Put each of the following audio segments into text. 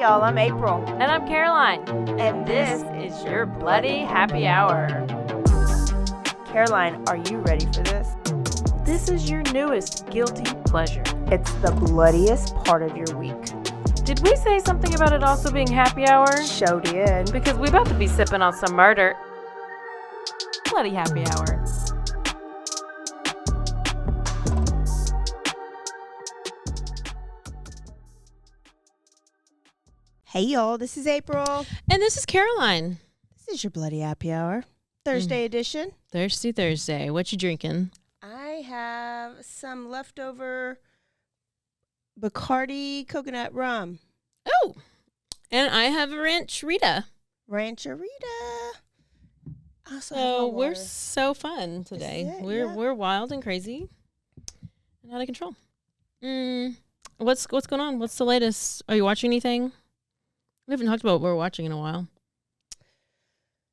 y'all. I'm April. And I'm Caroline. And this is your Bloody Happy Hour. Caroline, are you ready for this? This is your newest guilty pleasure. It's the bloodiest part of your week. Did we say something about it also being happy hour? Show did. Because we're about to be sipping on some murder. Bloody Happy Hour. Hey y'all, this is April. And this is Caroline. This is your Bloody Happy Hour, Thursday edition. Thirsty Thursday. What you drinking? I have some leftover Bacardi coconut rum. Oh, and I have a Rancherita. Rancherita. So we're so fun today. We're wild and crazy and out of control. What's going on? What's the latest? Are you watching anything? We haven't talked about what we're watching in a while.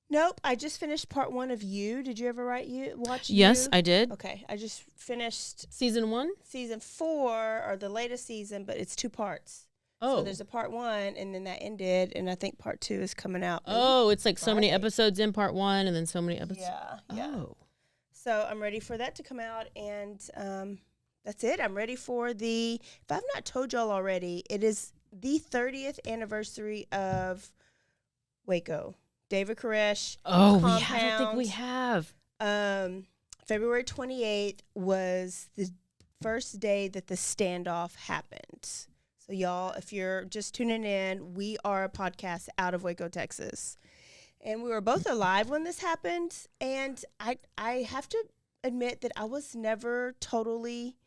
Nope. I just finished part 1 of You. Did you ever watch You? Yes, I did. Okay. I just finished Season 1? Season 4, or the latest season, but it's 2 parts. Oh. So there's a part 1, and then that ended, and I think part 2 is coming out. Oh, it's like so many episodes in part 1 and then so many episodes. Yeah. Oh. So I'm ready for that to come out, and that's it. I'm ready for if I've not told y'all already, it is the 30th anniversary of Waco. David Koresh. Oh, I don't think we have. February 28th was the first day that the standoff happened. So y'all, if you're just tuning in, we are a podcast out of Waco, Texas. And we were both alive when this happened. And I have to admit that I was never totally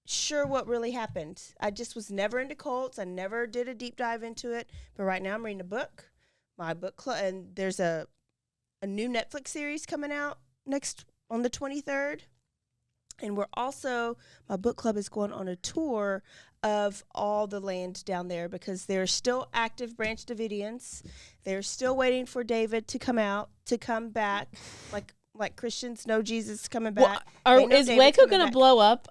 sure what really happened. I just was never into cults. I never did a deep dive into it. But right now I'm reading a book, my book club, and there's a new Netflix series coming out on the 23rd. And we're also, my book club is going on a tour of all the land down there because they're still active Branch Davidians. They're still waiting for David to come back, like Christians know Jesus coming back. Is Waco going to blow up?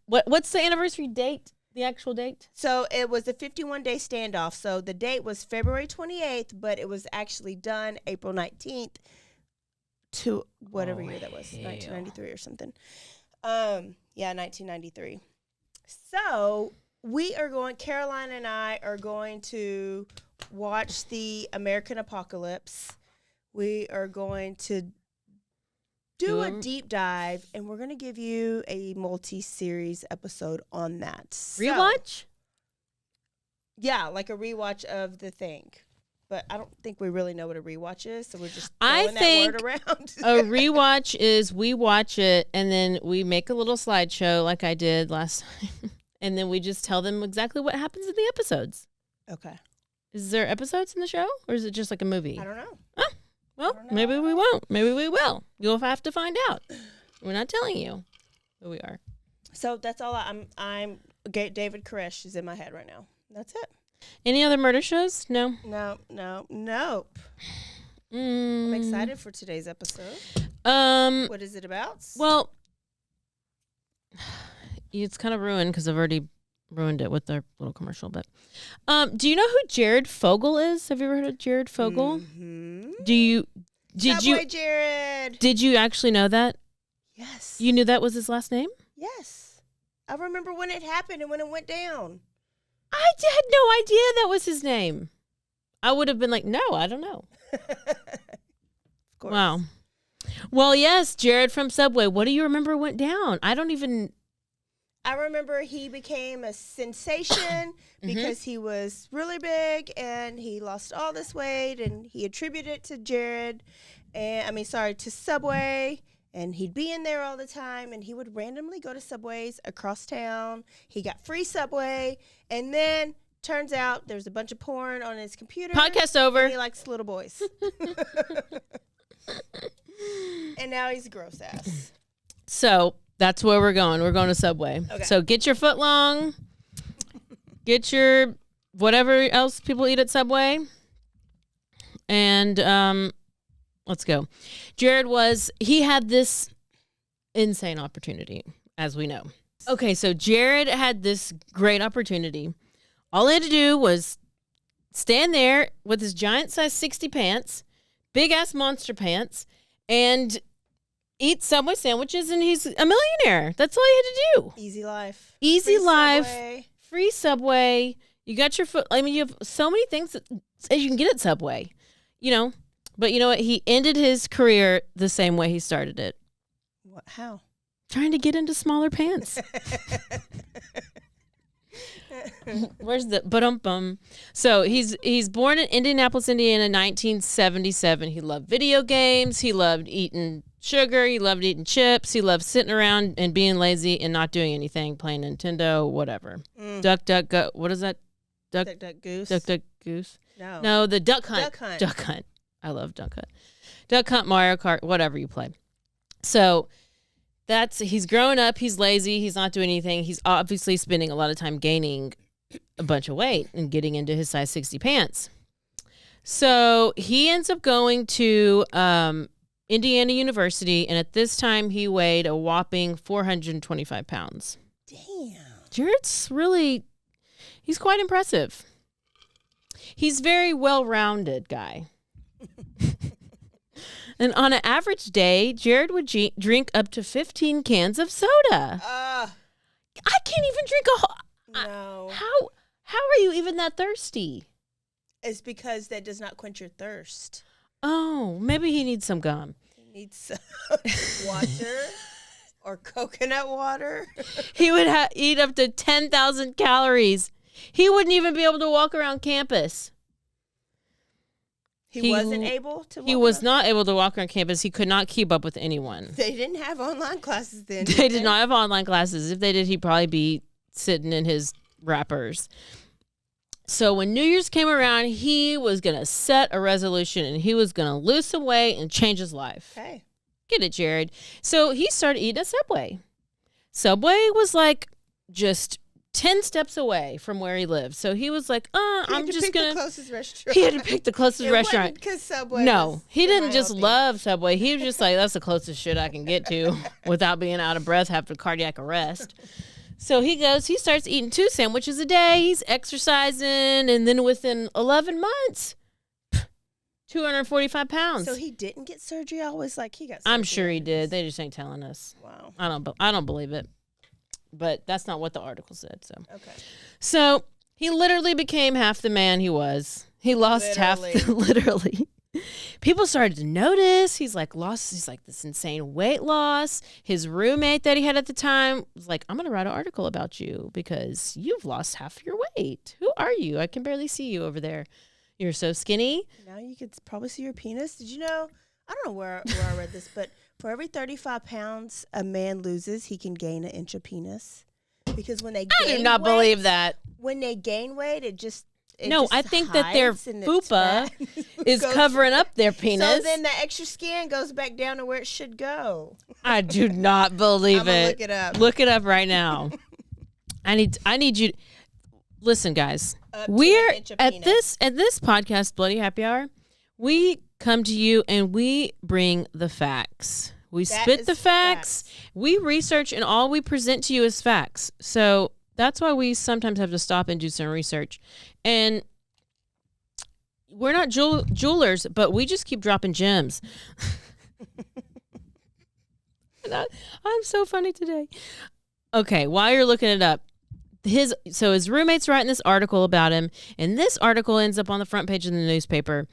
What's the anniversary date? The actual date? So it was a 51-day standoff. So the date was February 28th, but it was actually done April 19th to whatever year that was, 1993 or something. 1993. So Caroline and I are going to watch the American Apocalypse. We are going to do a deep dive, and we're going to give you a multi-series episode on that. Rewatch? Yeah, like a rewatch of the thing. But I don't think we really know what a rewatch is, so we're just throwing that word around. A rewatch is we watch it, and then we make a little slideshow like I did last time, and then we just tell them exactly what happens in the episodes. Okay. Is there episodes in the show, or is it just like a movie? I don't know. Oh, well, maybe we won't. Maybe we will. You'll have to find out. We're not telling you who we are. So that's all. I'm David Koresh is in my head right now. That's it. Any other murder shows? No. Nope. I'm excited for today's episode. What is it about? Well, it's kind of ruined because I've already ruined it with their little commercial. But do you know who Jared Fogel is? Have you ever heard of Jared Fogel? Mm-hmm. Jared. Did you actually know that? Yes. You knew that was his last name? Yes. I remember when it happened and when it went down. I had no idea that was his name. I would have been like, no, I don't know. Of course. Wow. Well, yes, Jared from Subway. What do you remember went down? I remember he became a sensation because he was really big and he lost all this weight, and he attributed it to to Subway. And he'd be in there all the time, and he would randomly go to Subways across town. He got free Subway, and then turns out there's a bunch of porn on his computer. Podcast over. And he likes little boys. And now he's a gross ass. So that's where we're going. We're going to Subway. Okay. So get your foot long. Get your whatever else people eat at Subway. And let's go. Jared had this insane opportunity, as we know. Okay, so Jared had this great opportunity. All he had to do was stand there with his giant size 60 pants, big ass monster pants, and eat Subway sandwiches, and he's a millionaire. That's all he had to do. Easy life. Easy Free life. Subway. Free Subway. You got your foot. I mean, you have so many things that you can get at Subway, you know. But you know what? He ended his career the same way he started it. What? How? Trying to get into smaller pants. Where's the bum? So he's born in Indianapolis, Indiana, in 1977. He loved video games. He loved eating sugar. He loved eating chips. He loved sitting around and being lazy and not doing anything, playing Nintendo, whatever. Duck, duck, go. What is that? Duck, goose. Duck, duck, goose. No, the Duck Hunt. Duck Hunt. I love Duck Hunt. Duck Hunt, Mario Kart, whatever you play. So he's growing up. He's lazy. He's not doing anything. He's obviously spending a lot of time gaining a bunch of weight and getting into his size 60 pants. So he ends up going to Indiana University, and at this time he weighed a whopping 425 pounds. Damn. Jared's he's quite impressive. He's very well-rounded guy. And on an average day, Jared would drink up to 15 cans of soda. I can't even drink a whole... No. How are you even that thirsty? It's because that does not quench your thirst. Oh, maybe he needs some gum. He needs some water or coconut water. He would eat up to 10,000 calories. He wouldn't even be able to walk around campus. He wasn't able to walk He was not able to walk around campus. He could not keep up with anyone. They didn't have online classes then. They did not have online classes. If they did, he'd probably be sitting in his wrappers. So when New Year's came around, he was going to set a resolution, and he was going to lose some weight and change his life. Okay. Get it, Jared. So he started eating at Subway. Subway was like just 10 steps away from where he lived. So he was like, I'm just going to... the closest restaurant. He had to pick the closest restaurant. Because Subway No, he didn't just love Subway. He was just like, that's the closest shit I can get to without being out of breath after cardiac arrest. So he starts eating 2 sandwiches a day. He's exercising. And then within 11 months, 245 pounds. So he didn't get surgery? I was like, he got surgery. I'm sure he did. They just ain't telling us. Wow. I don't believe it. But that's not what the article said. So okay. So he literally became half the man he was. He lost literally. People started to notice. He's like this insane weight loss. His roommate that he had at the time was like, I'm going to write an article about you because you've lost half your weight. Who are you? I can barely see you over there. You're so skinny. Now you could probably see your penis. Did you know? I don't know where I read this, but for every 35 pounds a man loses, he can gain an inch of penis. Because when they gain I do not believe that. When they gain weight, it just I think that their fupa is covering up their penis. So then the extra skin goes back down to where it should go. I do not believe it. Look it up. Look it up right now. I need you. Listen, guys. We're at this podcast, Bloody Happy Hour. We come to you and we bring the facts. We spit the facts. We research, and all we present to you is facts. So that's why we sometimes have to stop and do some research. And we're not jewelers, but we just keep dropping gems. I'm so funny today. Okay, while you're looking it up, his roommate's writing this article about him, and this article ends up on the front page of the newspaper.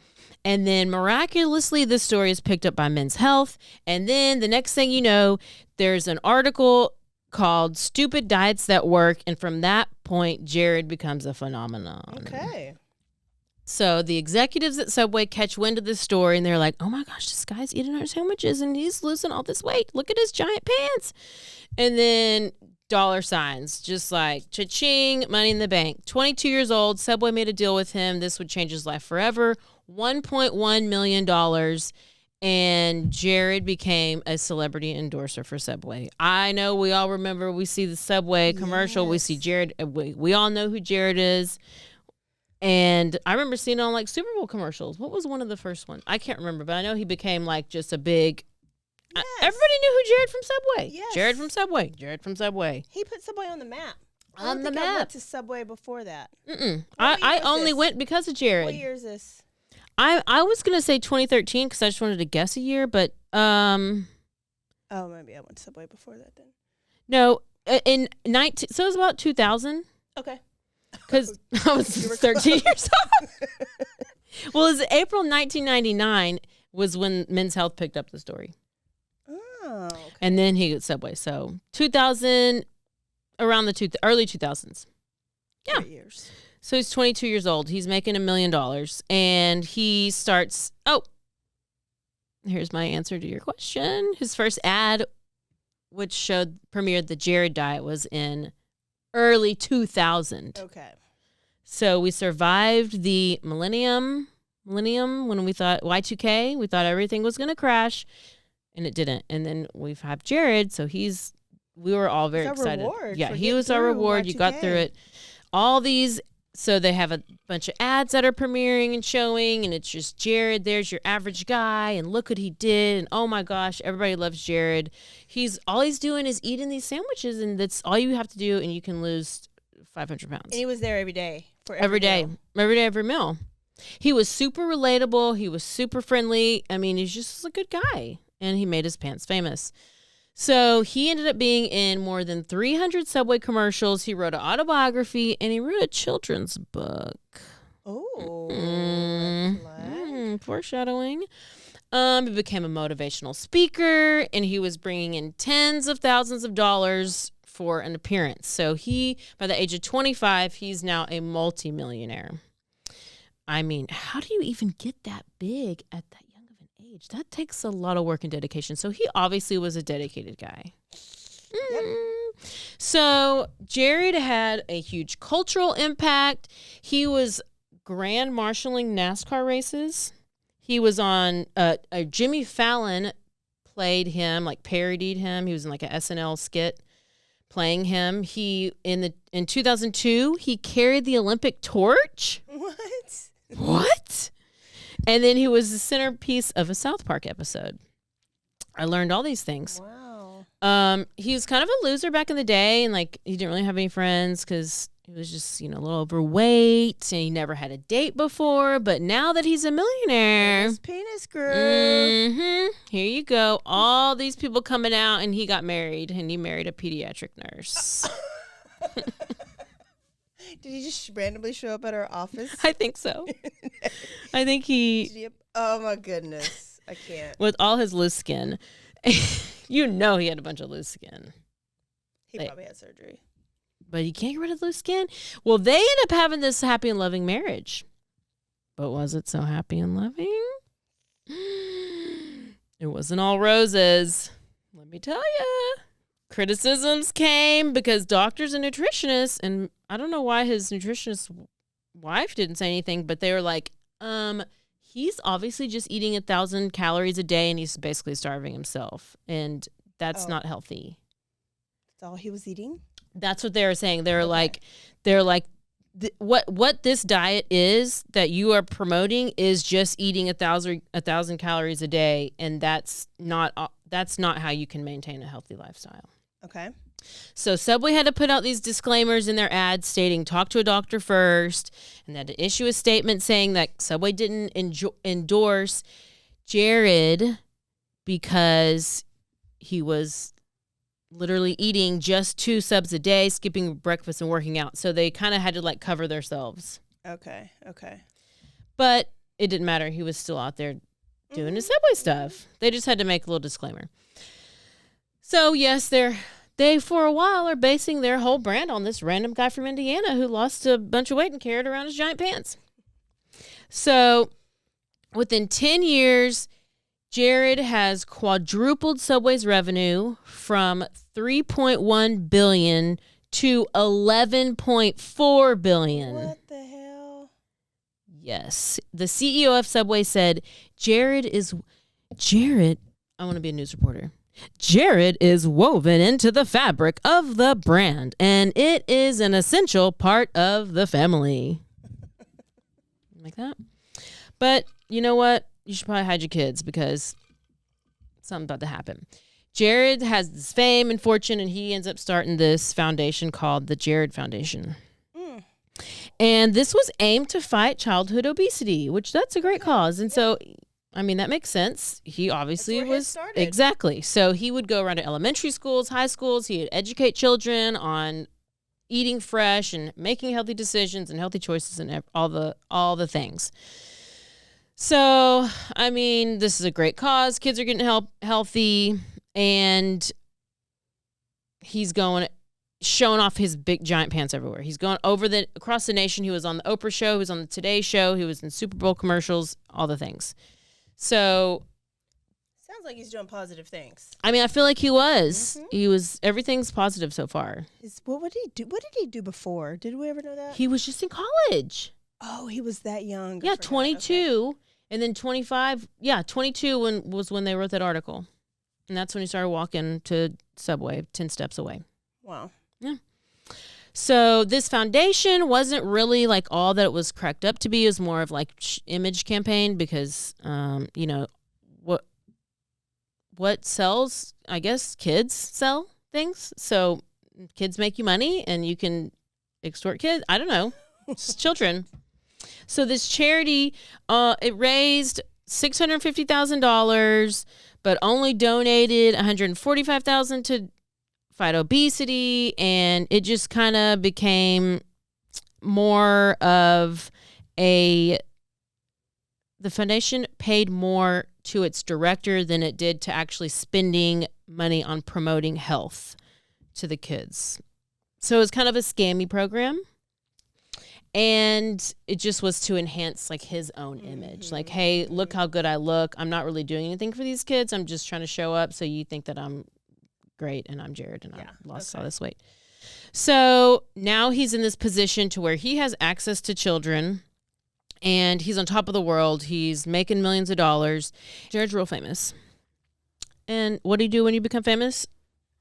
And then miraculously, this story is picked up by Men's Health. And then the next thing you know, there's an article called Stupid Diets That Work. And from that point, Jared becomes a phenomenon. Okay. So the executives at Subway catch wind of this story, and they're like, oh my gosh, this guy's eating our sandwiches and he's losing all this weight. Look at his giant pants. And then dollar signs, just like cha-ching, money in the bank. 22 years old, Subway made a deal with him. This would change his life forever. $1.1 million, and Jared became a celebrity endorser for Subway. I know we all remember, we see the Subway commercial, yes. We see Jared, we all know who Jared is, and I remember seeing it on like Super Bowl commercials. What was one of the first ones? I can't remember, but I know he became like just a big, yes. Everybody knew who Jared from Subway. Yes. Jared from Subway. He put Subway on the map. on the I map. went to Subway before that. I only went because of Jared. What year is this? I was gonna say 2013 because I just wanted to guess a year, but Oh, maybe I went to Subway before that then. no, in 19. So it was about 2000. Okay. Because I was 13 years old. Well, it was April 1999 was when Men's Health picked up the story. Oh. Okay. And then he got Subway. So 2000, around the early 2000s. Yeah. Years. So he's 22 years old. He's making $1 million. And he starts, here's my answer to your question. His first ad, which premiered the Jared diet, was in early 2000. Okay. So we survived the millennium when we thought Y2K, we thought everything was going to crash, and it didn't. And then we've had Jared, so we were all very excited. Yeah, he was our reward. Y2K. You got through it. All these, so they have a bunch of ads that are premiering and showing, and it's just Jared, there's your average guy, and look what he did, and oh my gosh, everybody loves Jared. All he's doing is eating these sandwiches, and that's all you have to do, and you can lose 500 pounds. And he was there every day. Every day, every meal. He was super relatable. He was super friendly. I mean, he's just a good guy, and he made his pants famous. So he ended up being in more than 300 Subway commercials. He wrote an autobiography, and he wrote a children's book. Oh, foreshadowing. He became a motivational speaker, and he was bringing in tens of thousands of dollars for an appearance. So by the age of 25, he's now a multimillionaire. I mean, how do you even get that big at that young of an age? That takes a lot of work and dedication. So he obviously was a dedicated guy. Yep. So Jared had a huge cultural impact. He was grand marshaling NASCAR races. He was on Jimmy Fallon played him, like parodied him. He was in like an SNL skit playing him. In 2002, he carried the Olympic torch. What? And then he was the centerpiece of a South Park episode. I learned all these things. Wow. He was kind of a loser back in the day, and like he didn't really have any friends because he was just, a little overweight, and he never had a date before. But now that he's a millionaire, his penis grew. Here you go. All these people coming out, and he got married, and he married a pediatric nurse. Did he just randomly show up at our office? I think so. I think oh my goodness, I can't. With all his loose skin, he had a bunch of loose skin. He probably had surgery. But you can't get rid of loose skin. Well, they end up having this happy and loving marriage. But was it so happy and loving? It wasn't all roses. Let me tell you. Criticisms came because doctors and nutritionists, and I don't know why his nutritionist wife didn't say anything, but they were like, he's obviously just eating 1,000 calories a day, and he's basically starving himself. And that's not healthy. That's all he was eating? That's what they were saying. They're like, what this diet is that you are promoting is just eating 1,000 calories a day, and that's not how you can maintain a healthy lifestyle. Okay. So Subway had to put out these disclaimers in their ads stating talk to a doctor first, and they had to issue a statement saying that Subway didn't endorse Jared because he was literally eating just 2 subs a day, skipping breakfast and working out. So they kind of had to cover themselves. Okay. But it didn't matter. He was still out there doing his Subway stuff. They just had to make a little disclaimer. So yes, they for a while are basing their whole brand on this random guy from Indiana who lost a bunch of weight and carried around his giant pants. So within 10 years, Jared has quadrupled Subway's revenue from $3.1 billion to $11.4 billion. What the hell? Yes. The CEO of Subway said, Jared, I want to be a news reporter. Jared is woven into the fabric of the brand, and it is an essential part of the family. Like that? But you know what? You should probably hide your kids because something's about to happen. Jared has this fame and fortune, and he ends up starting this foundation called the Jared Foundation. And this was aimed to fight childhood obesity, which that's a great cause. And so, I mean, that makes sense. He obviously was. Exactly. So he would go around to elementary schools, high schools. He would educate children on eating fresh and making healthy decisions and healthy choices and all the things. So, I mean, this is a great cause. Kids are getting healthy, and he's showing off his big giant pants everywhere. He's going across the nation. He was on the Oprah show. He was on the Today show. He was in Super Bowl commercials, all the things. So sounds like he's doing positive things. I mean, I feel like he was. Everything's positive so far. What would he do? What did he do before? Did we ever know that? He was just in college. Oh, he was that young. Yeah, 22. Okay. And then 25. Yeah, 22 was when they wrote that article. And that's when he started walking to Subway 10 steps away. Wow. Yeah. So this foundation wasn't really like all that it was cracked up to be. It was more of like image campaign because, what sells, I guess, kids sell things. So kids make you money and you can extort kids. I don't know. It's children. So this charity, it raised $650,000, but only donated $145,000 to fight obesity, and it just kind of became more of the foundation paid more to its director than it did to actually spending money on promoting health to the kids. So it was kind of a scammy program, and it just was to enhance like his own image. Like, hey, look how good I look. I'm not really doing anything for these kids. I'm just trying to show up so you think that I'm great and I'm Jared and I lost all this weight. So now he's in this position to where he has access to children and he's on top of the world. He's making millions of dollars. Jared's real famous. And what do you do when you become famous?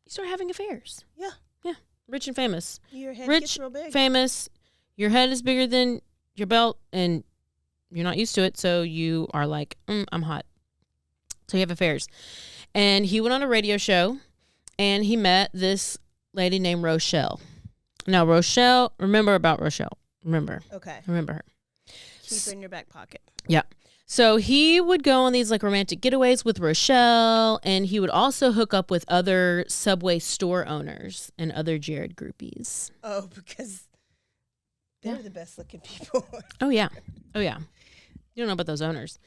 You start having affairs. Yeah. Yeah. Rich and famous. Your head gets real big. Famous. Your head is bigger than your belt and you're not used to it. So you are like, I'm hot. So you have affairs. And he went on a radio show. And he met this lady named Rochelle. Now, Rochelle, remember about Rochelle. Remember. Okay. Remember her. Keep her in your back pocket. Yeah. So he would go on these like romantic getaways with Rochelle, and he would also hook up with other Subway store owners and other Jared groupies. Oh, because they're the best looking people. Oh, yeah. Oh, yeah. You don't know about those owners.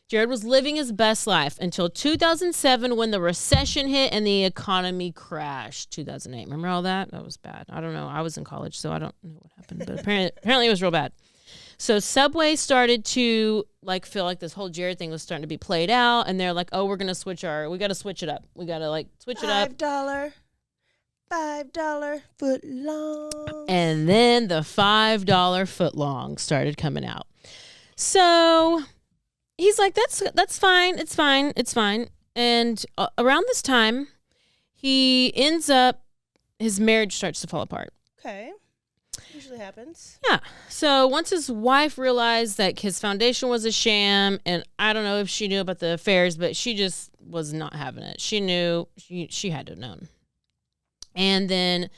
Jared was living his best life until 2007 when the recession hit and the economy crashed. 2008. Remember all that? That was bad. I don't know. I was in college, so I don't know what happened. But apparently it was real bad. So Subway started to like feel like this whole Jared thing was starting to be played out. And they're like, oh, we got to switch it up. We got to like switch it up. $5 foot long. And then the $5 footlong started coming out. So he's like, that's fine. It's fine. And around this time, he ends up, his marriage starts to fall apart. Okay. Usually happens. Yeah. So once his wife realized that his foundation was a sham, and I don't know if she knew about the affairs, but she just was not having it. She knew, she had to have known. And then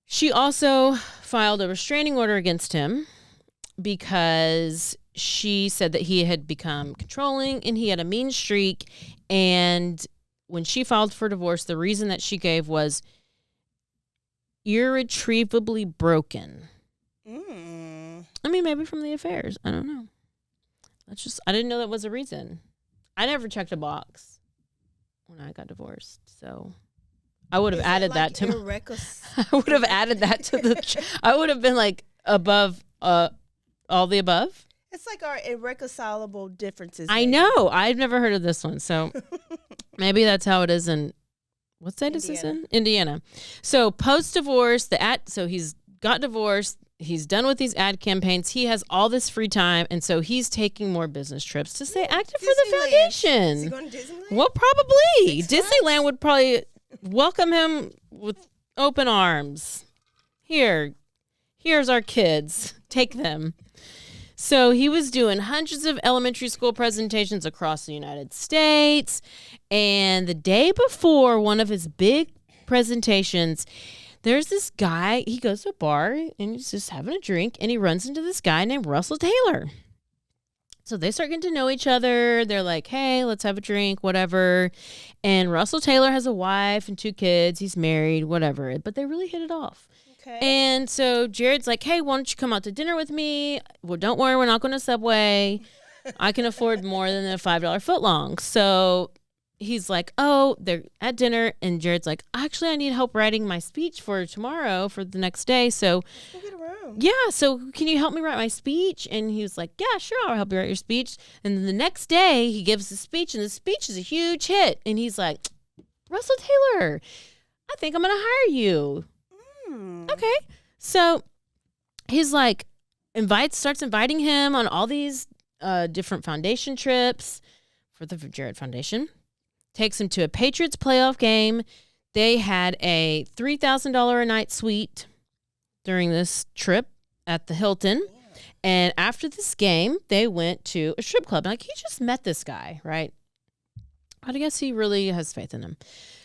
she also filed a restraining order against him because she said that he had become controlling and he had a mean streak. And when she filed for divorce, the reason that she gave was irretrievably broken. I mean, maybe from the affairs. I don't know. I didn't know that was a reason. I never checked a box when I got divorced. So I would have added that to I would have added that to the, I would have been like above, all the above. It's like our irreconcilable differences. I know. I've never heard of this one. So maybe that's how it is in, what state is this in? Indiana. So post-divorce, so he's got divorced. He's done with these ad campaigns. He has all this free time. And so he's taking more business trips to stay active for the foundation. Is he going to Disneyland? Well, probably. Disneyland would probably welcome him with open arms. Here's our kids. Take them. So he was doing hundreds of elementary school presentations across the United States. And the day before one of his big presentations, there's this guy. He goes to a bar and he's just having a drink. And he runs into this guy named Russell Taylor. So they start getting to know each other. They're like, hey, let's have a drink, whatever. And Russell Taylor has a wife and 2 kids. He's married, whatever. But they really hit it off. Okay. And so Jared's like, hey, why don't you come out to dinner with me? Well, don't worry, we're not going to Subway. I can afford more than a $5 footlong. So he's like, oh, they're at dinner. And Jared's like, actually, I need help writing my speech for tomorrow for the next day. So go get a room. Yeah, so can you help me write my speech? And he was like, yeah, sure, I'll help you write your speech. And then the next day, he gives the speech, and the speech is a huge hit. And he's like, Russell Taylor, I think I'm going to hire you. Okay. So he's like, starts inviting him on all these different foundation trips for the Jared Foundation. Takes him to a Patriots playoff game. They had a $3,000 a night suite during this trip at the Hilton. And after this game, they went to a strip club. Like, he just met this guy, right? I guess he really has faith in him.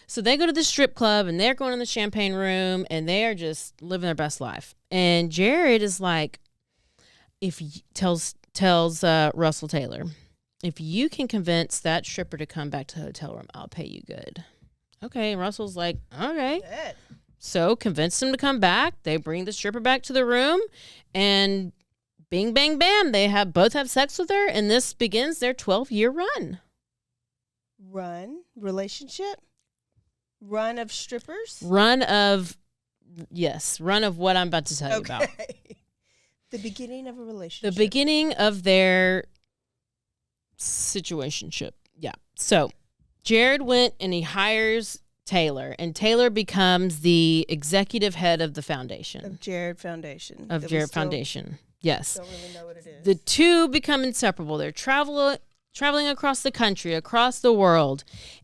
So they go to the strip club, and they're going in the champagne room, and they are just living their best life. And Jared is like, tells Russell Taylor, if you can convince that stripper to come back to the hotel room, I'll pay you good. Okay, and Russell's like, okay. Good. So convinced him to come back. They bring the stripper back to the room, and bing, bang, bam, they both have sex with her, and this begins their 12-year run. Relationship? Run of strippers? Run of what I'm about to tell you about. The beginning of a relationship. The beginning of their situationship. Yeah. So Jared went and he hires Taylor, and Taylor becomes the executive head of the foundation. Of Jared Foundation. Yes. Don't really know what it is. The two become inseparable. They're traveling across the country, across the world,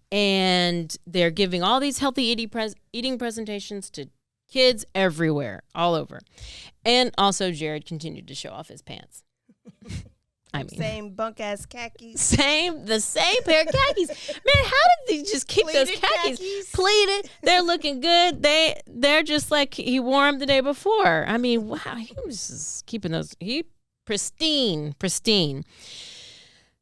and they're giving all these healthy eating presentations to kids everywhere, all over. And also Jared continued to show off his pants. Same bunk ass khakis. The same pair of khakis. Man, how did they just keep those khakis pleated? They're looking good. They're just like he wore them the day before. I mean, wow, he was just keeping those pristine.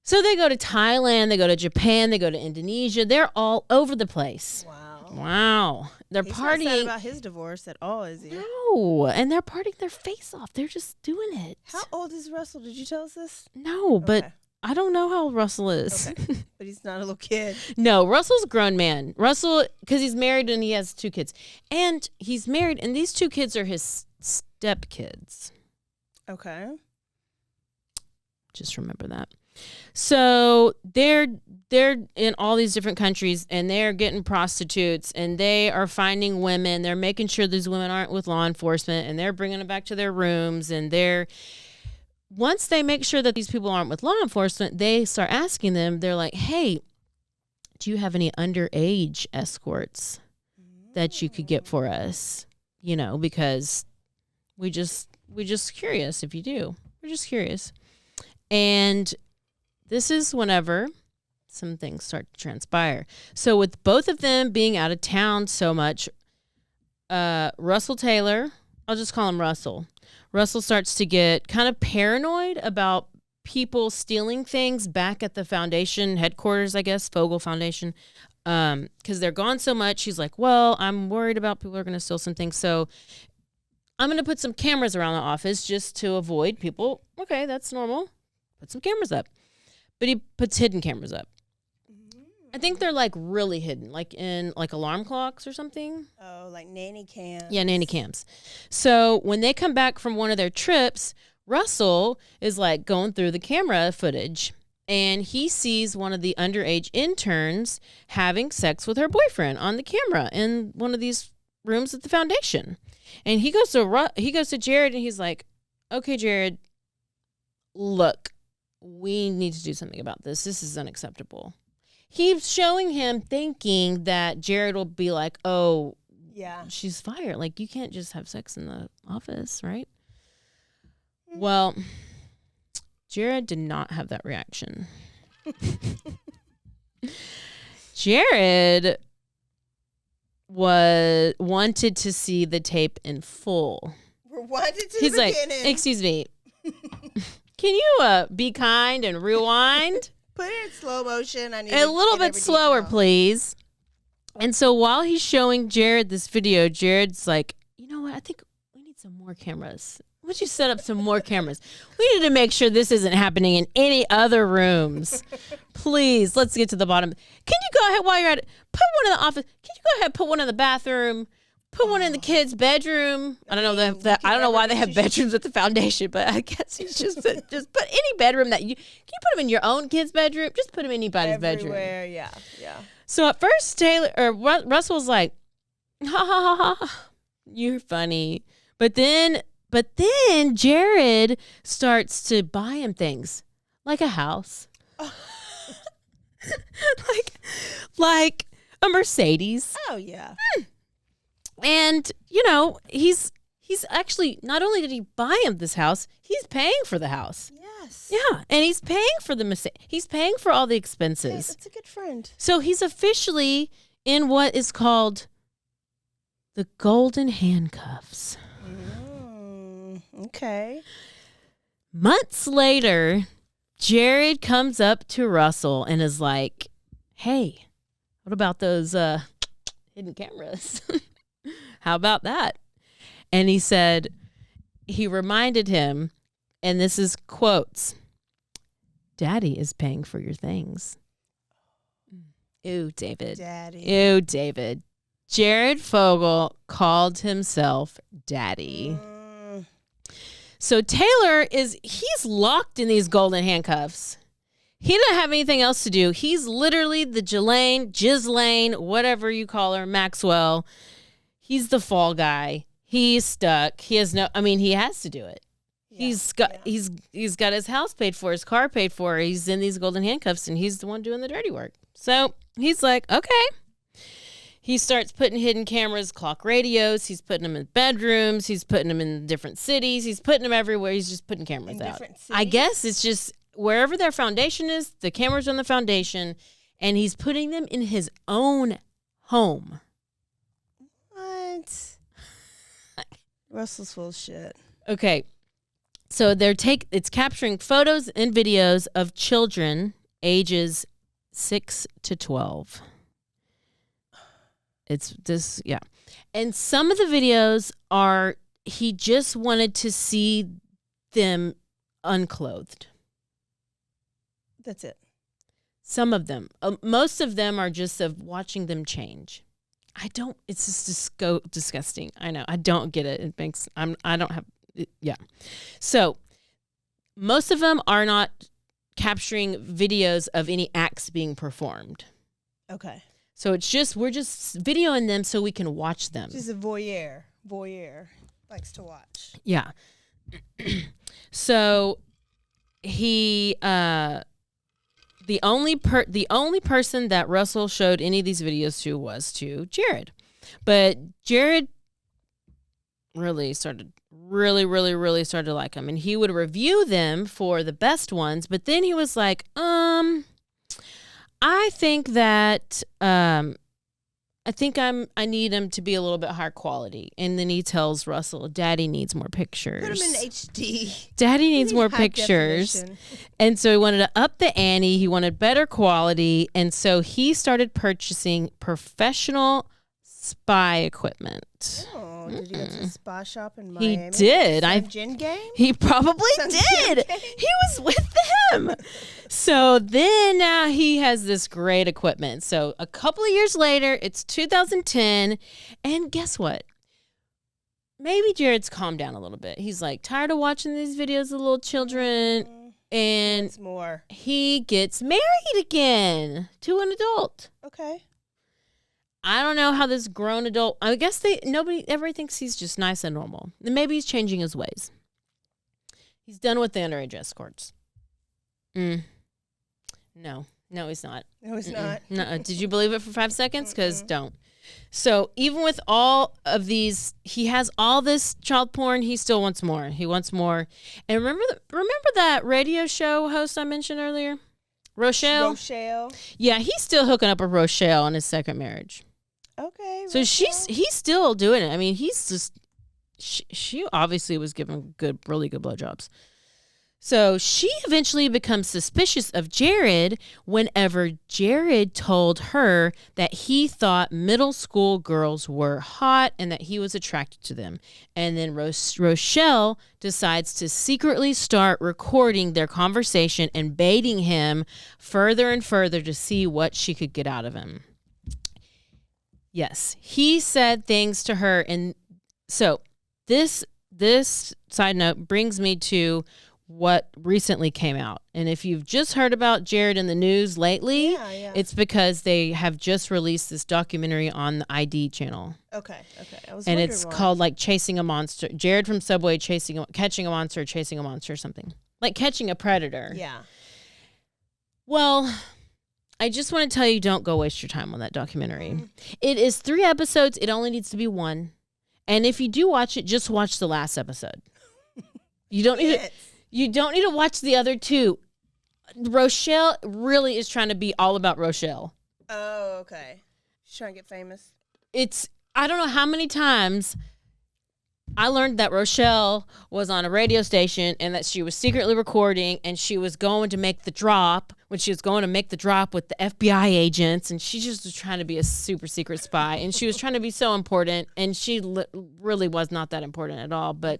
So they go to Thailand, they go to Japan, they go to Indonesia. They're all over the place. Wow. They're He's partying. Not sad about his divorce at all, is he? No, and they're partying their face off. They're just doing it. How old is Russell? Did you tell us this? No, but I don't know how old Russell is. Okay. But he's not a little kid. No, Russell's a grown man. Russell, because he's married and he has 2 kids. And he's married, and these 2 kids are his stepkids. Okay. Just remember that. So they're in all these different countries, and they're getting prostitutes, and they are finding women. They're making sure these women aren't with law enforcement, and they're bringing them back to their rooms. And once they make sure that these people aren't with law enforcement, they start asking them. They're like, "Hey, do you have any underage escorts that you could get for us? You know, because we just curious if you do. We're just curious." And this is whenever some things start to transpire. So with both of them being out of town so much, Russell Taylor, I'll just call him Russell. Russell starts to get kind of paranoid about people stealing things back at the foundation headquarters, I guess, Fogel Foundation, because they're gone so much. He's like, well, I'm worried about people are going to steal some things. So I'm going to put some cameras around the office just to avoid people. Okay, that's normal. Put some cameras up. But he puts hidden cameras up. I think they're like really hidden, like in like alarm clocks or something. Oh, like nanny cams. Yeah, nanny cams. So when they come back from one of their trips, Russell is like going through the camera footage, and he sees one of the underage interns having sex with her boyfriend on the camera in one of these rooms at the foundation. And he goes to Jared, and he's like, "Okay, Jared, look, we need to do something about this. This is unacceptable." He's showing him, thinking that Jared will be like, "Oh, yeah, she's fired. Like, you can't just have sex in the office, right?" Well, Jared did not have that reaction. Jared wanted to see the tape in full. He's like, excuse me, can you be kind and rewind? Put it in slow motion. I need a little bit slower, please. And so while he's showing Jared this video, Jared's like, you know what? I think we need some more cameras. Why don't you set up some more cameras? We need to make sure this isn't happening in any other rooms. Please, let's get to the bottom. Can you go ahead while you're at it? Put one in the office. Can you go ahead and put one in the bathroom? Put one in the kids' bedroom. I don't know I don't know why they have bedrooms at the foundation, but I guess it's just put any bedroom that you can you put them in your own kid's bedroom. Just put them in anybody's bedroom. Everywhere, yeah. So at first, Russell's like, ha ha ha ha, you're funny. But then Jared starts to buy him things like a house, like a Mercedes. Oh yeah. And, he's actually, not only did he buy him this house, he's paying for the house. Yes. Yeah. And he's paying for he's paying for all the expenses. Hey, that's a good friend. So he's officially in what is called the golden handcuffs. Okay. Months later, Jared comes up to Russell and is like, hey, what about those hidden cameras? How about that? And he reminded him, and this is quotes, Daddy is paying for your things. Ew, David. Daddy. Ew, David. Jared Fogel called himself Daddy. So Taylor he's locked in these golden handcuffs. He doesn't have anything else to do. He's literally the Ghislaine, whatever you call her, Maxwell. He's the fall guy. He's stuck. He has he has to do it. Yeah, he's got his house paid for, his car paid for. He's in these golden handcuffs, and he's the one doing the dirty work. So he's like, okay. He starts putting hidden cameras, clock radios. He's putting them in bedrooms. He's putting them in different cities. He's putting them everywhere. He's just putting cameras out. I guess it's just wherever their foundation is, the cameras on the foundation, and he's putting them in his own home. What? Russell's full of shit. Okay. So it's capturing photos and videos of children ages 6 to 12. It's this, yeah. And some of the videos he just wanted to see them unclothed. That's it. Some of them. Most of them are just of watching them change. It's just disgusting. I know. I don't get it. Yeah. So most of them are not capturing videos of any acts being performed. Okay. So we're just videoing them so we can watch them. Just a voyeur. Likes to watch. Yeah. So he the only person that Russell showed any of these videos to was to Jared. But Jared really started to like them, and he would review them for the best ones, but then he was like, I think that I need them to be a little bit higher quality. And then he tells Russell, Daddy needs more pictures. Put them in HD. Daddy needs more pictures. Definition. And so he wanted to up the ante. He wanted better quality. And so he started purchasing professional spy equipment. Oh, did he go to a spa shop in Miami? He did. Gin game? He probably did. He was with them. So then now he has this great equipment. So a couple of years later, it's 2010. And guess what? Maybe Jared's calmed down a little bit. He's like tired of watching these videos of little children. And more. He gets married again to an adult. Okay. I don't know how this grown adult, I guess nobody ever thinks he's just nice and normal. And maybe he's changing his ways. He's done with the underage escorts. No, he's not. No, he's not. No, did you believe it for 5 seconds? Because don't. So even with all of these, he has all this child porn. He still wants more. He wants more. And remember that radio show host I mentioned earlier, Rochelle. Yeah, he's still hooking up with Rochelle in his second marriage. Okay. So he's still doing it. I mean, he's just she obviously was giving really good blowjobs. So she eventually becomes suspicious of Jared whenever Jared told her that he thought middle school girls were hot and that he was attracted to them. And then Rochelle decides to secretly start recording their conversation and baiting him further and further to see what she could get out of him. Yes, he said things to her. And so this side note brings me to what recently came out. And if you've just heard about Jared in the news lately, it's because they have just released this documentary on the ID channel. Okay. And it's called like Chasing a Monster. Jared from Subway catching a monster, chasing a monster or something. Like catching a predator. Yeah. Well, I just want to tell you, don't go waste your time on that documentary. It is 3 episodes. It only needs to be 1. And if you do watch it, just watch the last episode. You don't need to... You don't need to watch the other 2. Rochelle really is trying to be all about Rochelle. Oh, okay. She's trying to get famous. I don't know how many times I learned that Rochelle was on a radio station and that she was secretly recording and she was going to make the drop with the FBI agents, and she just was trying to be a super secret spy, and she was trying to be so important, and she really was not that important at all. But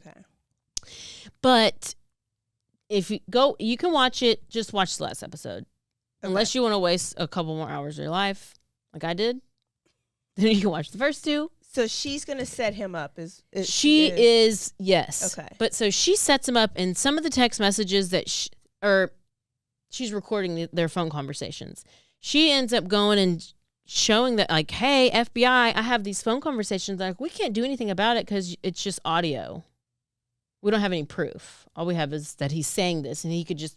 if you go, you can watch it. Just watch the last episode, unless you want to waste a couple more hours of your life, like I did. Then you can watch the first 2. So she's gonna set him up. She is yes. Okay. But so she sets him up, and some of the text messages that she's recording their phone conversations. She ends up going and showing that, like, hey, FBI, I have these phone conversations. Like, we can't do anything about it because it's just audio. We don't have any proof. All we have is that he's saying this, and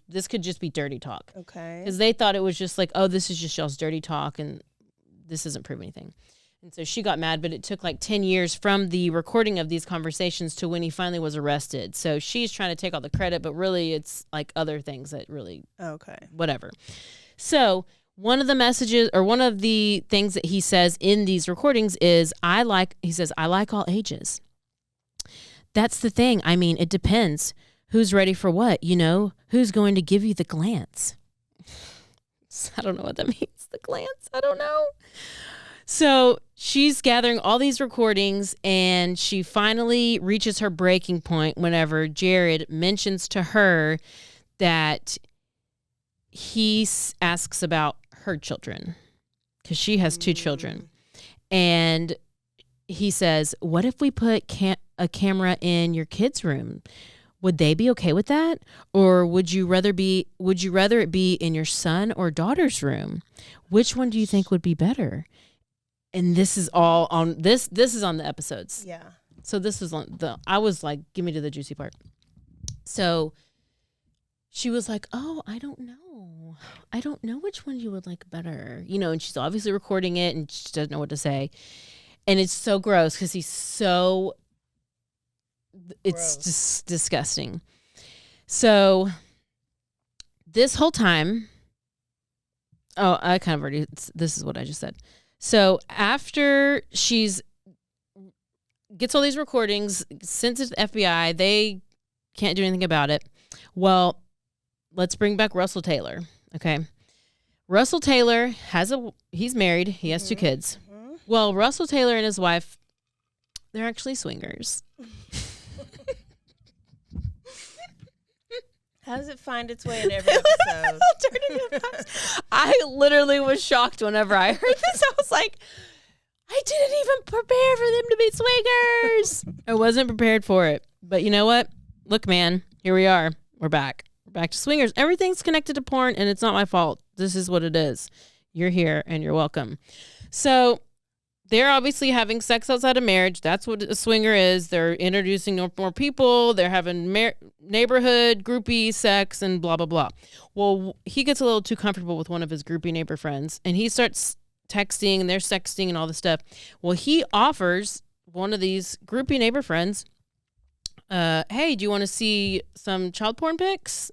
this could just be dirty talk. Okay. Because they thought it was just like, oh, this is just y'all's dirty talk, and this doesn't prove anything. And so she got mad, but it took like 10 years from the recording of these conversations to when he finally was arrested. So she's trying to take all the credit, but really it's like other things that really, whatever. So one of the messages, or one of the things that he says in these recordings is, I like all ages. That's the thing. I mean, it depends. Who's ready for what? Who's going to give you the glance? I don't know what that means. The glance? I don't know. So she's gathering all these recordings, and she finally reaches her breaking point whenever Jared mentions to her that he asks about her children, because she has 2 children. And he says, what if we put a camera in your kids' room? Would they be okay with that? Or would you rather it be in your son or daughter's room? Which one do you think would be better? And this is all on this is on the episodes. Yeah. So this was on I was like, give me to the juicy part. So she was like, oh, I don't know. I don't know which one you would like better. And she's obviously recording it, and she doesn't know what to say. And it's so gross because it's just disgusting. So this whole time, this is what I just said. So after she's gets all these recordings, sends it to the FBI, they can't do anything about it. Well, let's bring back Russell Taylor. Okay. Russell Taylor he's married. He has 2 kids. Mm-hmm. Well, Russell Taylor and his wife, they're actually swingers. How does it find its way in every episode? I literally was shocked whenever I heard this. I was like, I didn't even prepare for them to be swingers. I wasn't prepared for it. But you know what? Look, man, here we are. We're back. We're back to swingers. Everything's connected to porn, and it's not my fault. This is what it is. You're here, and you're welcome. So they're obviously having sex outside of marriage. That's what a swinger is. They're introducing more people. They're having neighborhood groupie sex and blah, blah, blah. Well, he gets a little too comfortable with one of his groupie neighbor friends, and he starts texting and they're sexting and all this stuff. Well, he offers one of these groupie neighbor friends, hey, do you want to see some child porn pics?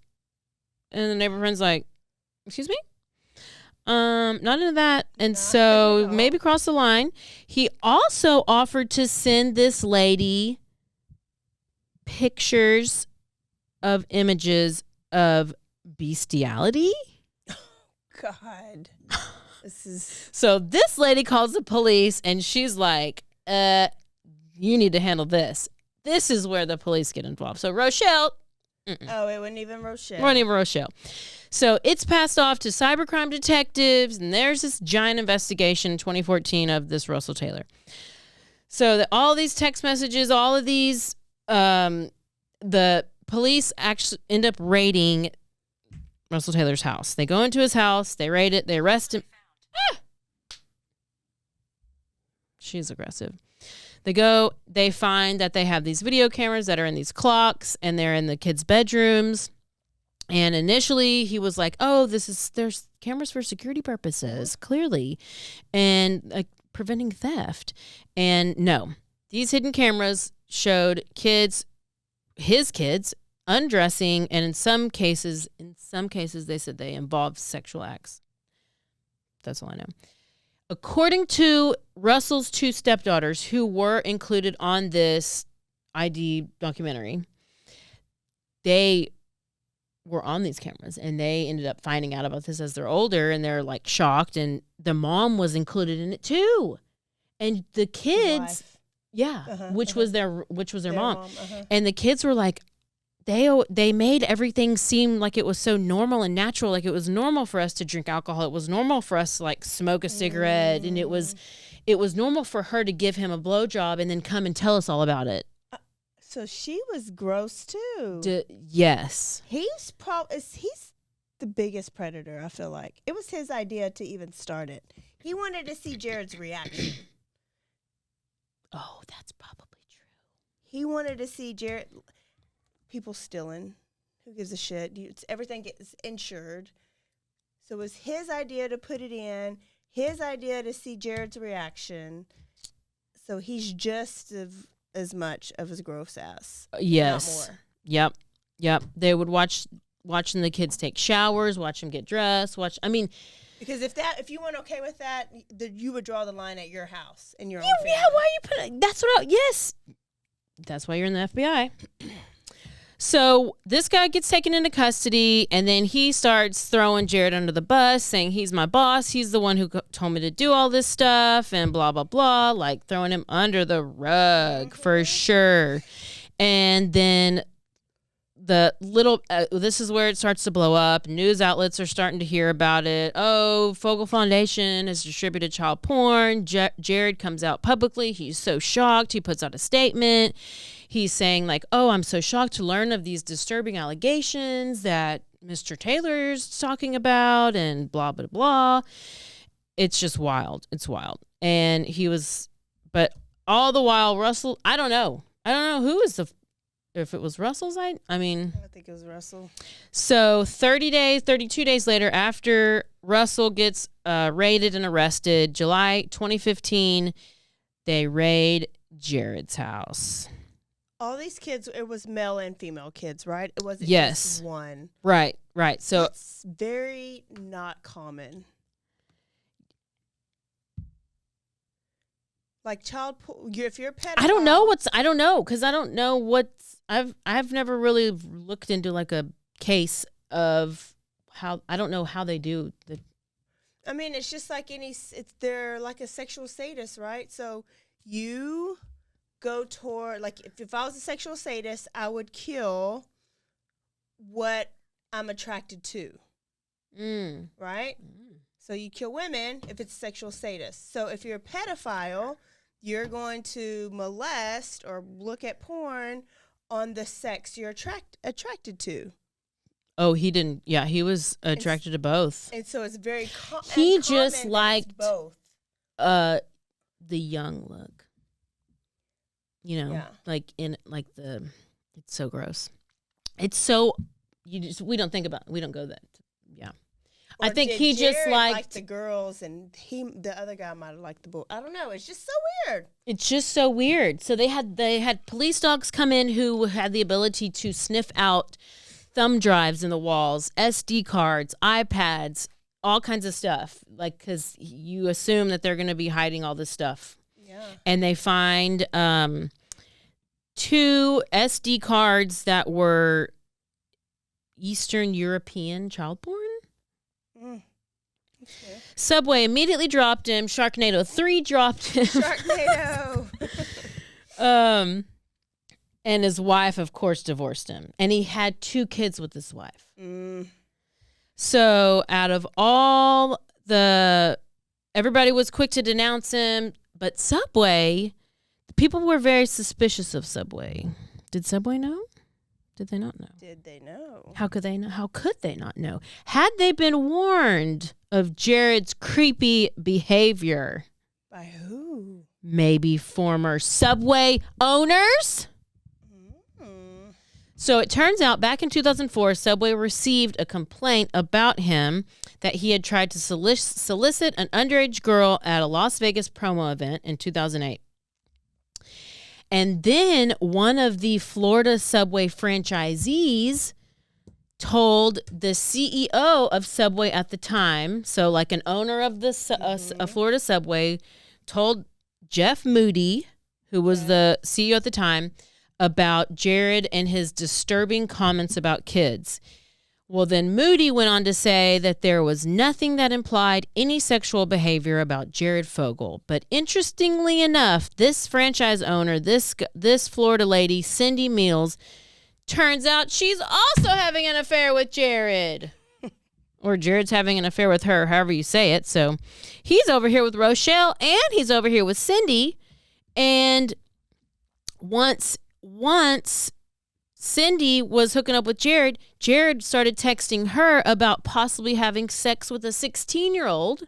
And the neighbor friend's like, excuse me? Not into that. And so maybe cross the line. He also offered to send this lady pictures of images of bestiality. God. This is So this lady calls the police and she's like, you need to handle this. This is where the police get involved. So Rochelle. Oh, it wasn't even Rochelle. Wasn't even Rochelle. So it's passed off to cybercrime detectives, and there's this giant investigation in 2014 of this Russell Taylor. So all these text messages, all of these, the police actually end up raiding Russell Taylor's house. They go into his house, they raid it, they arrest him. Ah! She's aggressive. They find that they have these video cameras that are in these clocks, and they're in the kids' bedrooms. And initially he was like, oh, there's cameras for security purposes, clearly, and preventing theft. And no, these hidden cameras showed his kids undressing, and in some cases they said they involved sexual acts. That's all I know. According to Russell's two stepdaughters, who were included on this ID documentary, they were on these cameras, and they ended up finding out about this as they're older, and they're like shocked. And the mom was included in it too, and the kids, which was their mom. And the kids were like, they made everything seem like it was so normal and natural. Like it was normal for us to drink alcohol. It was normal for us to like smoke a cigarette. And it was normal for her to give him a blowjob and then come and tell us all about it. So she was gross too. Yes. He's the biggest predator, I feel like. It was his idea to even start it. He wanted to see Jared's reaction. Oh, that's probably true. He wanted to see Jared. People stealing. Who gives a shit? Everything gets insured. So it was his idea to put it in, his idea to see Jared's reaction. So he's just as much of his gross ass. Yes. Not more. Yep. They would watching the kids take showers, watch them get dressed, because if you weren't okay with that, you would draw the line at your house and your own family. Yeah, why are you putting? Yes. That's why you're in the FBI. So this guy gets taken into custody, and then he starts throwing Jared under the bus, saying he's my boss. He's the one who told me to do all this stuff and blah, blah, blah, like throwing him under the rug for sure. And then this is where it starts to blow up. News outlets are starting to hear about it. Oh, Fogel Foundation has distributed child porn. Jared comes out publicly. He's so shocked. He puts out a statement. He's saying like, oh, I'm so shocked to learn of these disturbing allegations that Mr. Taylor's talking about and blah, blah, blah. It's just wild. It's wild. And but all the while, Russell, I don't know who is if it was Russell's, I think it was Russell. So 32 days later, after Russell gets raided and arrested, July 2015, they raid Jared's house. All these kids, it was male and female kids, right? It wasn't just one. Right. So it's very not common. Like if you're a pedophile. I don't know what's I've never really looked into like a case of how, I don't know how they do the. I mean, it's just like they're like a sexual sadist, right? So you go toward, like, if I was a sexual sadist, I would kill what I'm attracted to. Right? So you kill women if it's a sexual sadist. So if you're a pedophile, you're going to molest or look at porn on the sex you're attracted to. Oh, he didn't. Yeah, he was attracted to both. And so it's very he just liked both. The young look. Like it's so gross. It's so, we don't go that. Yeah. I think he just Jared liked the girls, and the other guy might have liked the boy. I don't know. It's just so weird. It's just so weird. So they had police dogs come in who had the ability to sniff out thumb drives in the walls, SD cards, iPads, all kinds of stuff. Like, because you assume that they're going to be hiding all this stuff. Yeah. And they find 2 SD cards that were Eastern European child porn. Okay. Subway immediately dropped him. Sharknado 3 dropped him. Sharknado. And his wife, of course, divorced him. And he had 2 kids with his wife. So out of all everybody was quick to denounce him. But Subway, the people were very suspicious of Subway. Did Subway know? Did they not know? Did they know? How could they know? How could they not know? Had they been warned of Jared's creepy behavior? By who? Maybe former Subway owners? So it turns out back in 2004, Subway received a complaint about him that he had tried to solicit an underage girl at a Las Vegas promo event in 2008. And then one of the Florida Subway franchisees told the CEO of Subway at the time, so like an owner of the Florida Subway, told Jeff Moody, who was the CEO at the time, about Jared and his disturbing comments about kids. Well, then Moody went on to say that there was nothing that implied any sexual behavior about Jared Fogel. But interestingly enough, this franchise owner, this Florida lady, Cindy Mills, turns out she's also having an affair with Jared. Or Jared's having an affair with her, however you say it. So he's over here with Rochelle and he's over here with Cindy. And once Cindy was hooking up with Jared started texting her about possibly having sex with a 16-year-old.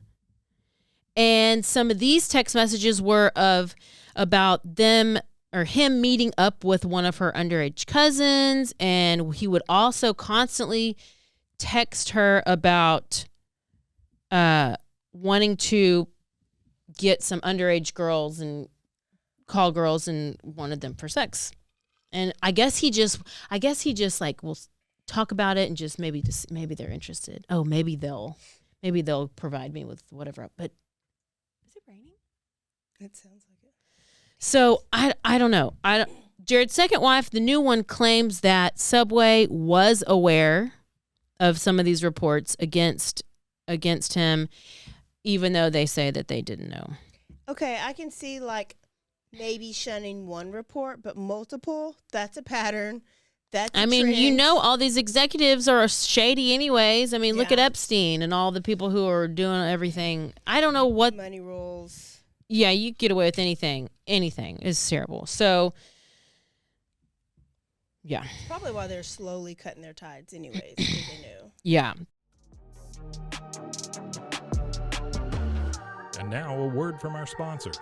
And some of these text messages were about them or him meeting up with one of her underage cousins. And he would also constantly text her about wanting to get some underage girls and call girls and wanted them for sex. And I guess he just like will talk about it and just maybe they're interested. Oh, maybe they'll provide me with whatever. But is it raining? It sounds like it. So I don't know. Jared's second wife, the new one, claims that Subway was aware of some of these reports against him, even though they say that they didn't know. Okay, I can see like maybe shunning one report, but multiple, that's a pattern. That's a trend. You know, all these executives are shady anyways. I mean, look at Epstein and all the people who are doing everything. I don't know what. Money rules. Yeah, you get away with anything. Anything is terrible. So, yeah. Probably why they're slowly cutting their tides anyways, because they knew. Yeah. And now a word from our sponsors.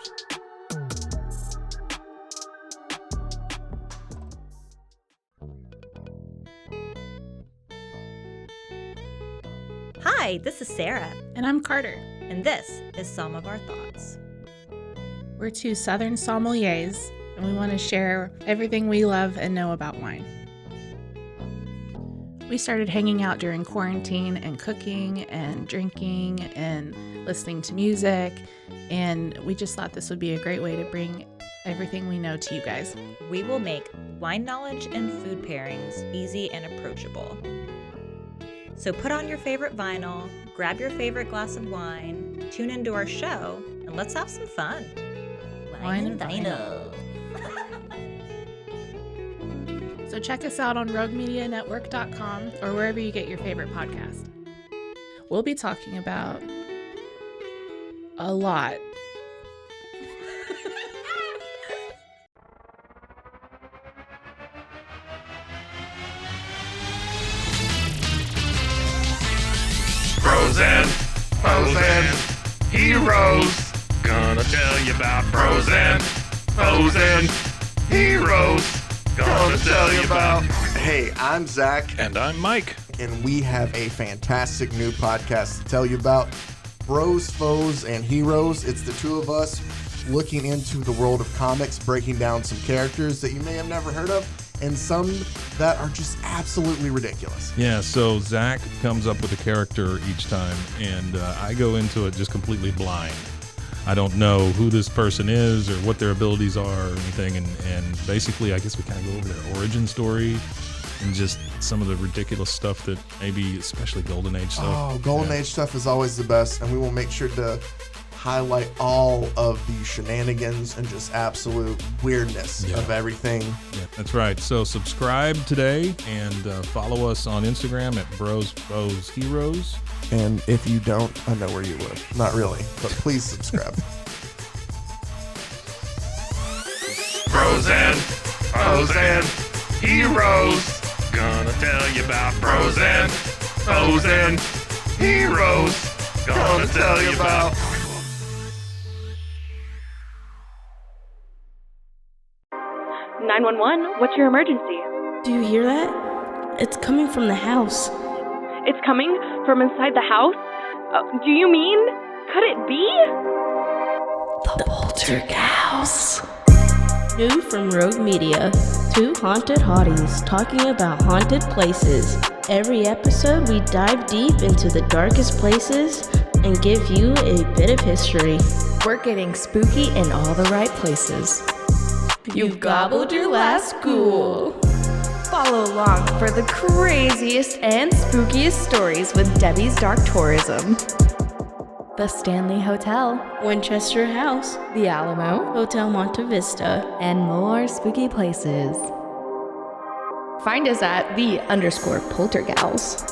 Hi, this is Sarah. And I'm Carter. And this is Some of Our Thoughts. We're 2 Southern sommeliers, and we want to share everything we love and know about wine. We started hanging out during quarantine and cooking and drinking and listening to music, and we just thought this would be a great way to bring everything we know to you guys. We will make wine knowledge and food pairings easy and approachable. So put on your favorite vinyl, grab your favorite glass of wine, tune into our show, and let's have some fun. Wine and vinyl. So check us out on roguemedianetwork.com or wherever you get your favorite podcast. We'll be talking about a lot. Frozen heroes. Gonna tell you about frozen heroes. Gonna tell you about. Hey, I'm Zach. And I'm Mike. and we have a fantastic new podcast to tell you about. Bros, Foes, and Heroes. It's the two of us looking into the world of comics, breaking down some characters that you may have never heard of, and some that are just absolutely ridiculous. Yeah, so Zach comes up with a character each time, and I go into it just completely blind. I don't know who this person is or what their abilities are or anything, and basically I guess we kind of go over their origin story and just some of the ridiculous stuff that maybe, especially Golden Age stuff. Oh, Golden Age stuff is always the best, and we will make sure to highlight all of the shenanigans and just absolute weirdness of everything. Yeah, that's right. So subscribe today and follow us on Instagram at Bros, Foes, Heroes. And if you don't, I know where you live. Not really, but please subscribe. Bros and Foes and Heroes. Gonna tell you about Bros and Foes and Heroes. Gonna tell you about... 911, what's your emergency? Do you hear that? It's coming from the house. It's coming from inside the house? Do you mean? Could it be? The Poltergeist. New from Rogue Media. Two haunted hotties talking about haunted places. Every episode we dive deep into the darkest places and give you a bit of history. We're getting spooky in all the right places. You've gobbled your last ghoul. Follow along for the craziest and spookiest stories with Debbie's Dark Tourism. The Stanley Hotel, Winchester House, The Alamo, Hotel Monte Vista, and more spooky places. Find us at _Poltergals. POLTERGALS.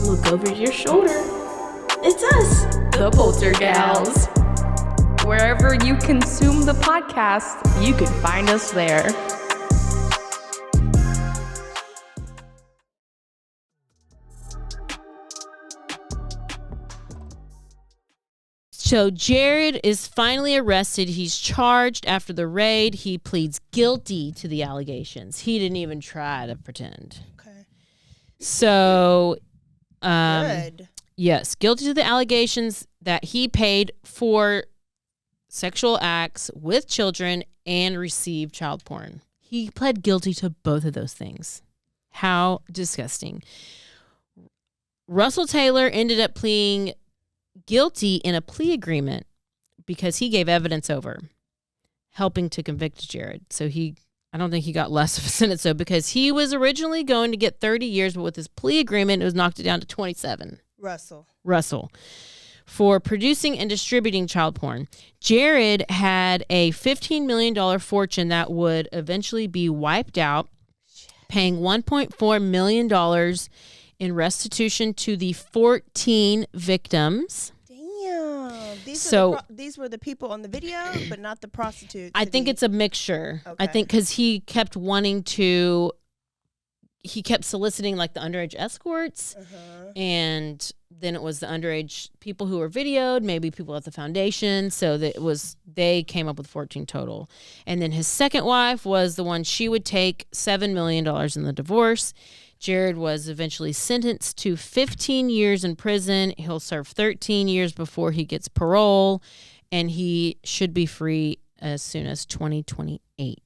Look over your shoulder. It's us, the Poltergals. Wherever you consume the podcast, you can find us there. So Jared is finally arrested. He's charged after the raid. He pleads guilty to the allegations. He didn't even try to pretend. Okay. So, Good. yes, guilty to the allegations that he paid for sexual acts with children and received child porn. He pled guilty to both of those things. How disgusting. Russell Taylor ended up pleading guilty in a plea agreement because he gave evidence over, helping to convict Jared. So I don't think he got less of a sentence though, because he was originally going to get 30 years, but with his plea agreement, it was knocked it down to 27. Russell. For producing and distributing child porn. Jared had a $15 million fortune that would eventually be wiped out, paying $1.4 million in restitution to the 14 victims. Damn. These were the people on the video, but not the prostitutes. I think it's a mixture. Okay. I think because he kept soliciting like the underage escorts, and then it was the underage people who were videoed, maybe people at the foundation. So they came up with 14 total. And then his second wife was the one, she would take $7 million in the divorce. Jared was eventually sentenced to 15 years in prison. He'll serve 13 years before he gets parole, and he should be free as soon as 2028.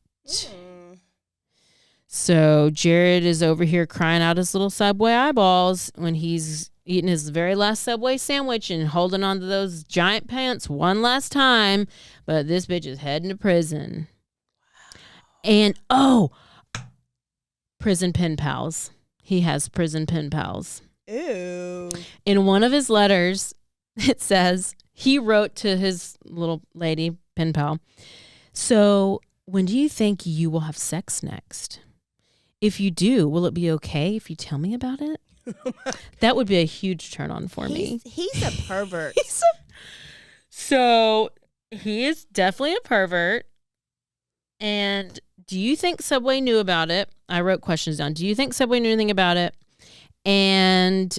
So Jared is over here crying out his little Subway eyeballs when he's eating his very last Subway sandwich and holding on to those giant pants one last time. But this bitch is heading to prison. And, prison pen pals. He has prison pen pals. Ew. In one of his letters, it says, he wrote to his little lady pen pal, "So when do you think you will have sex next? If you do, will it be okay if you tell me about it?" That would be a huge turn on for me. He's a pervert. So he is definitely a pervert. And do you think Subway knew about it? I wrote questions down. Do you think Subway knew anything about it? And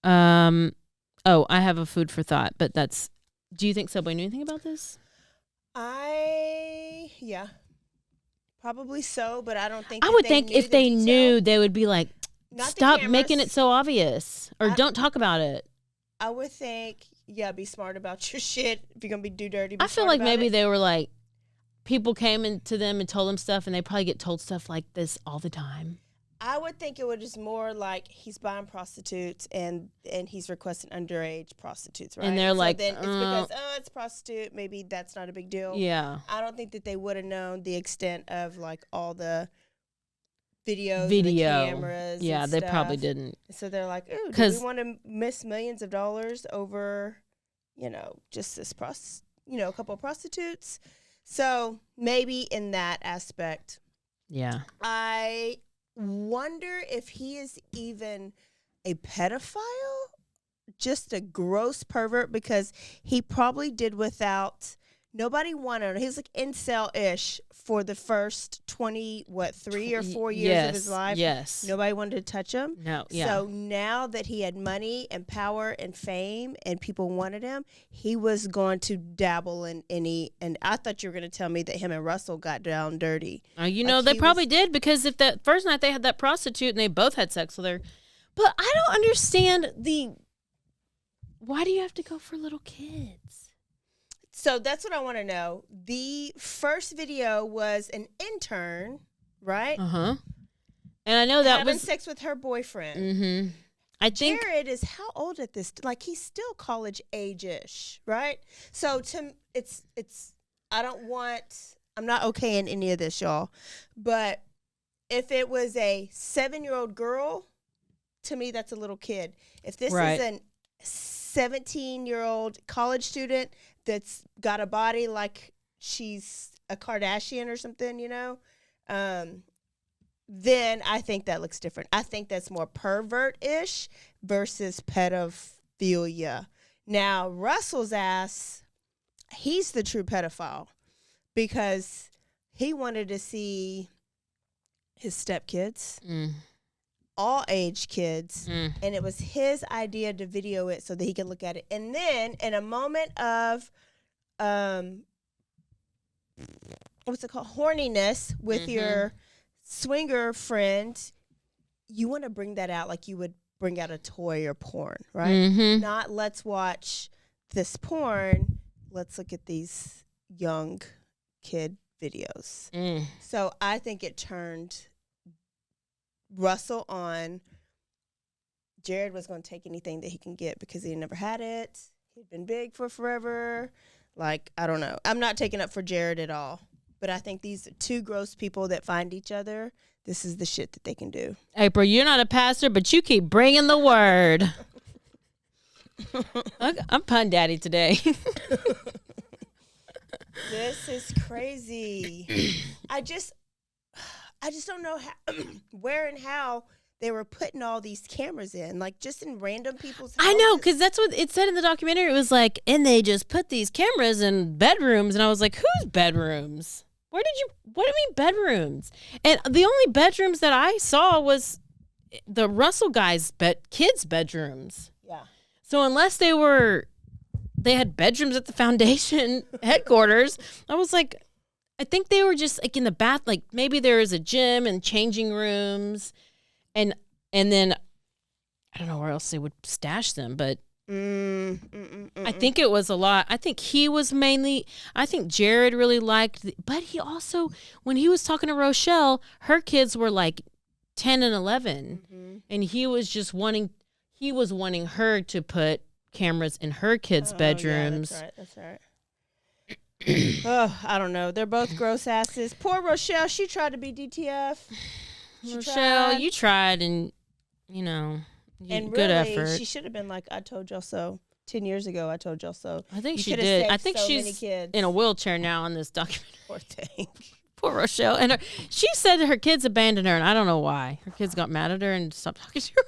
I have a food for thought, but do you think Subway knew anything about this? Yeah. Probably so, but I don't think. I would think if they knew, they would be like, stop making it so obvious, or don't talk about it. I would think, be smart about your shit. If you're gonna do dirty, I feel like maybe they were like, people came into them and told them stuff, and they probably get told stuff like this all the time. I would think it would just more like he's buying prostitutes and he's requesting underage prostitutes, right? And they're like, then it's because it's a prostitute. Maybe that's not a big deal. Yeah. I don't think that they would have known the extent of like all the videos, and the cameras. Yeah, and they stuff. probably didn't. So they're like, ooh, do we want to miss millions of dollars over, just this a couple of prostitutes? So maybe in that aspect. Yeah. I wonder if he is even a pedophile, just a gross pervert, because he probably did without, nobody wanted him. He was like incel-ish for the first 3 or 4 years of his life. Yes. Nobody wanted to touch him. No, yeah. So now that he had money and power and fame and people wanted him, he was going to dabble in any, and I thought you were going to tell me that him and Russell got down dirty. They probably did, because if that first night they had that prostitute and they both had sex with her. But I don't understand why do you have to go for little kids? So that's what I want to know. The first video was an intern, right? Uh-huh. And I know that having was sex with her boyfriend. Mm-hmm. I think Jared is how old at this? Like he's still college age-ish, right? So it's I'm not okay in any of this, y'all. But if it was a 7-year-old girl, to me that's a little kid. If this is an 17-year-old college student that's got a body like she's a Kardashian or something, then I think that looks different. I think that's more pervert-ish versus pedophilia. Now, Russell's ass, he's the true pedophile because he wanted to see his stepkids, all age kids, and it was his idea to video it so that he could look at it. And then in a moment of, what's it called, horniness with your swinger friend, you want to bring that out like you would bring out a toy or porn, right? Mm-hmm. Not let's watch this porn, let's look at these young kid videos. So I think it turned Russell on. Jared was going to take anything that he can get because he never had it. He'd been big for forever. Like, I don't know. I'm not taking up for Jared at all. But I think these two gross people that find each other, this is the shit that they can do. April, you're not a pastor, but you keep bringing the word. I'm pun daddy today. This is crazy. I just don't know how, where and how they were putting all these cameras in, like just in random people's houses. I know, because that's what it said in the documentary. It was like, and they just put these cameras in bedrooms, and I was like, whose bedrooms? What do you mean bedrooms? And the only bedrooms that I saw was the Russell guys' kids' bedrooms. Yeah. So unless they had bedrooms at the foundation headquarters, I was like, I think they were just like in the bath, like maybe there was a gym and changing rooms, and then I don't know where else they would stash them, but I think it was a lot. I think Jared really liked, but he also, when he was talking to Rochelle, her kids were like 10 and 11, and he was wanting her to put cameras in her kids' bedrooms. Yeah, that's right. Oh, I don't know. They're both gross asses. Poor Rochelle. She tried to be DTF. Rochelle, you tried, and and good really, effort. She should have been like, "I told y'all so." 10 years ago, I told y'all so. I think you she did. I think so she's in a wheelchair now in this documentary. Poor thing. Poor Rochelle. And she said her kids abandoned her, and I don't know why. Her kids got mad at her and stopped talking to her.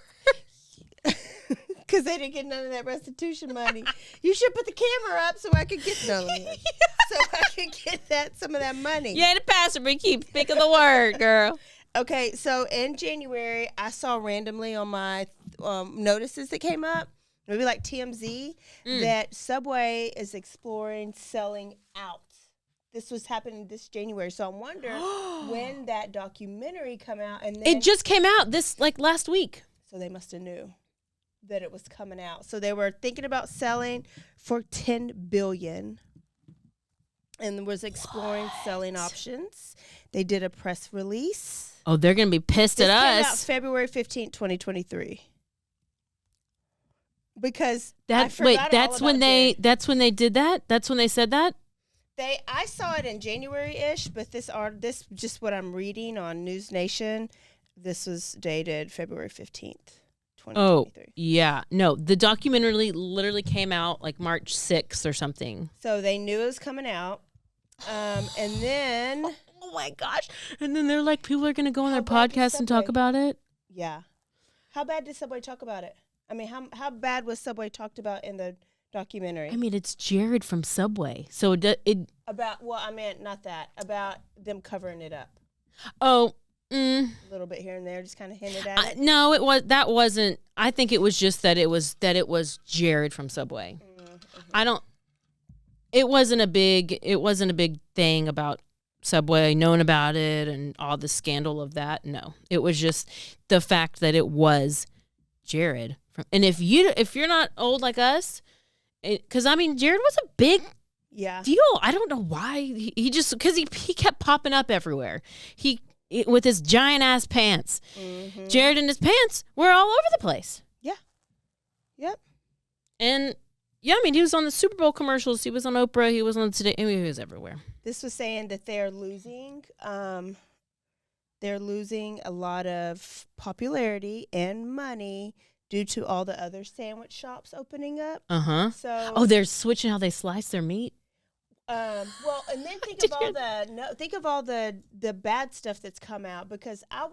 Because they didn't get none of that restitution money. You should put the camera up so I could get some. So I could get some of that money. You ain't a pastor, but you keep speaking the word, girl. Okay, so in January, I saw randomly on my notices that came up, maybe like TMZ, that Subway is exploring selling out This was happening this January. So I'm wondering when that documentary come out. And then, It just came out last week. So they must have knew that it was coming out. So they were thinking about selling for $10 billion and was exploring selling options. They did a press release. Oh, they're going to be pissed This at came us. out February 15th, 2023. Because That's when they did that? That's when they said that? I saw it in January-ish, but this just what I'm reading on News Nation. This was dated February 15th, 2023. Oh, yeah. No, the documentary literally came out like March 6th or something. So they knew it was coming out. And then... Oh, my gosh. And then they're like, people are going to go on their podcast and talk about it? Yeah. How bad did Subway talk about it? I mean, how bad was Subway talked about in the documentary? I mean, it's Jared from Subway. So not that. About them covering it up. Oh, a little bit here and there, just kind of hinted at it. No, wasn't. I think it was just that it was Jared from Subway. Mm-hmm. It wasn't a big thing about Subway knowing about it and all the scandal of that. No, it was just the fact that it was Jared. And if you're not old like us, because I mean, Jared was a big deal. I don't know why because he kept popping up everywhere. With his giant ass pants. Mm-hmm. Jared and his pants were all over the place. Yeah. Yep. And yeah, I mean, he was on the Super Bowl commercials. He was on Oprah. He was on Today. I mean, he was everywhere. This was saying that they're losing a lot of popularity and money due to all the other sandwich shops opening up. So they're switching how they slice their meat. Well, and then think of all the bad stuff that's come out, because I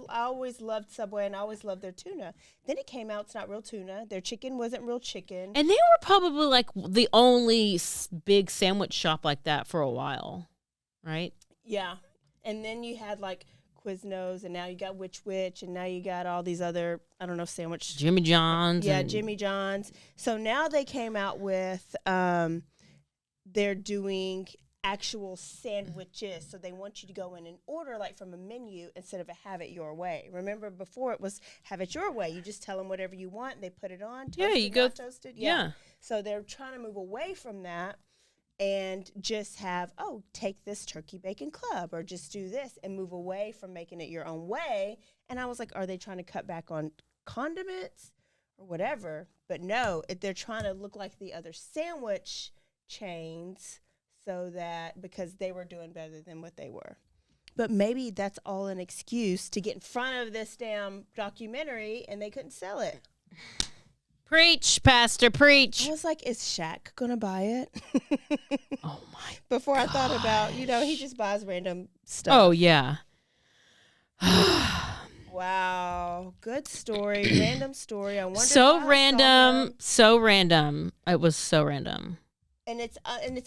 always loved Subway and I always loved their tuna. Then it came out it's not real tuna. Their chicken wasn't real chicken. And they were probably like the only big sandwich shop like that for a while, right? Yeah. And then you had like Quiznos, and now you got Which, and now you got all these other, I don't know, sandwich. Jimmy John's. Yeah, Jimmy John's. So now they came out with, they're doing actual sandwiches. So they want you to go in and order like from a menu instead of a have it your way. Remember before it was have it your way. You just tell them whatever you want. They put it on. Toasted, yeah, you go. Toasted. Yeah. So they're trying to move away from that and just have, take this turkey bacon club or just do this and move away from making it your own way. And I was like, are they trying to cut back on condiments or whatever? But no, they're trying to look like the other sandwich chains so that because they were doing better than what they were. But maybe that's all an excuse to get in front of this damn documentary and they couldn't sell it. Preach, Pastor, preach. I was like, is Shaq gonna buy it? Oh my Before God. I thought about, he just buys random stuff. Oh yeah. Wow. Good story. Random story. I wonder so random. It was so random. And it's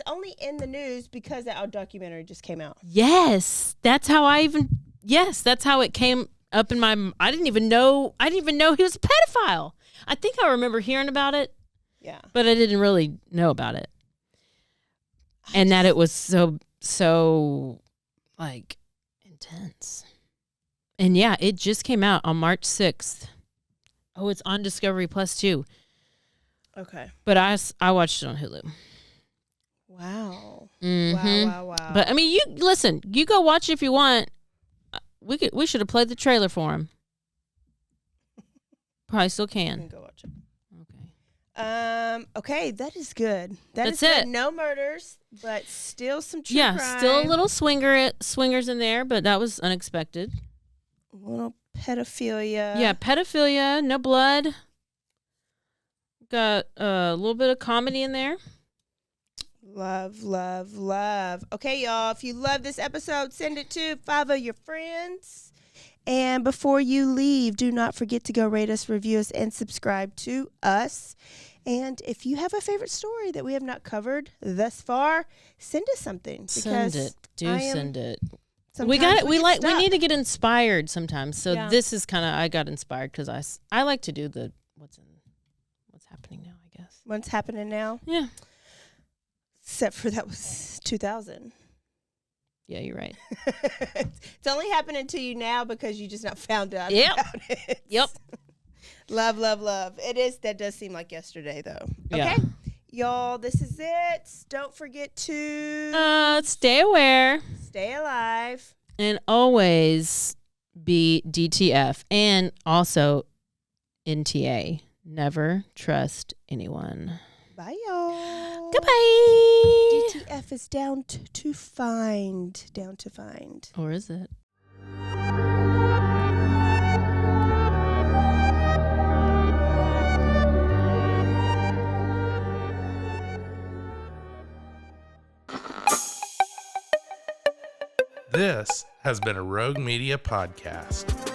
only in the news because that documentary just came out. Yes, that's how it came up in my. I didn't even know he was a pedophile. I think I remember hearing about it. Yeah, but I didn't really know about it, and that it was so like intense. And yeah, it just came out on March 6th. Oh, it's on Discovery Plus too. Okay, but I watched it on Hulu. Wow. Mm-hmm. Wow. But I mean, you go watch it if you want. We should have played the trailer for him. Probably still can. Go watch it. Okay. Okay, that is good. That's it. Good. No murders, but still some true crime. Still a little swingers in there, but that was unexpected. A little pedophilia. Yeah, pedophilia, no blood. Got a little bit of comedy in there. Love. Okay, y'all, if you love this episode, send it to 5 of your friends. And before you leave, do not forget to go rate us, review us, and subscribe to us. And if you have a favorite story that we have not covered thus far, send us something. Send it. Send it. We need to get inspired sometimes. So this is kind of, I got inspired because I like to do the what's happening now, I guess. What's happening now? Yeah. Except for that was 2000. Yeah, you're right. It's only happening to you now because you just not found out Yep. about it. Yep. Love, love, love. It is. That does seem like yesterday, though. Yeah. Okay, y'all, this is it. Don't forget to stay aware stay alive. and always be DTF and also NTA. Never trust anyone. Bye, y'all. Goodbye. DTF is down to find. Down to find. Or is it? This has been a Rogue Media podcast.